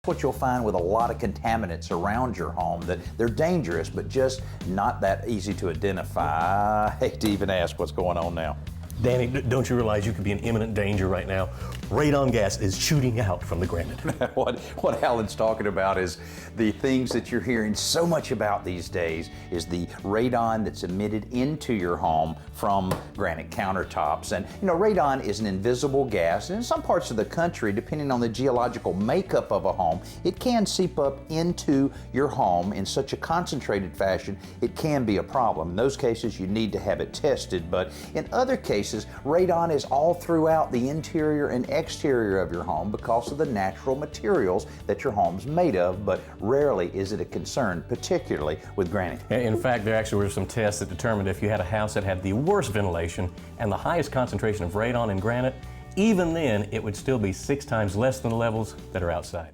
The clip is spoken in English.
What you'll find with a lot of contaminants around your home, that they're dangerous, but just not that easy to identify. I hate to even ask what's going on now. Danny, don't you realize you could be in imminent danger right now? Radon gas is shooting out from the granite. What Alan's talking about is the things that you're hearing so much about these days is the radon that's emitted into your home from granite countertops. And you know, radon is an invisible gas, and in some parts of the country, depending on the geological makeup of a home, it can seep up into your home in such a concentrated fashion, it can be a problem. In those cases, you need to have it tested, but in other cases, radon is all throughout the interior and exterior of your home because of the natural materials that your home's made of, but rarely is it a concern, particularly with granite. In fact, there actually were some tests that determined if you had a house that had the worst ventilation and the highest concentration of radon in granite, even then it would still be 6 times less than the levels that are outside.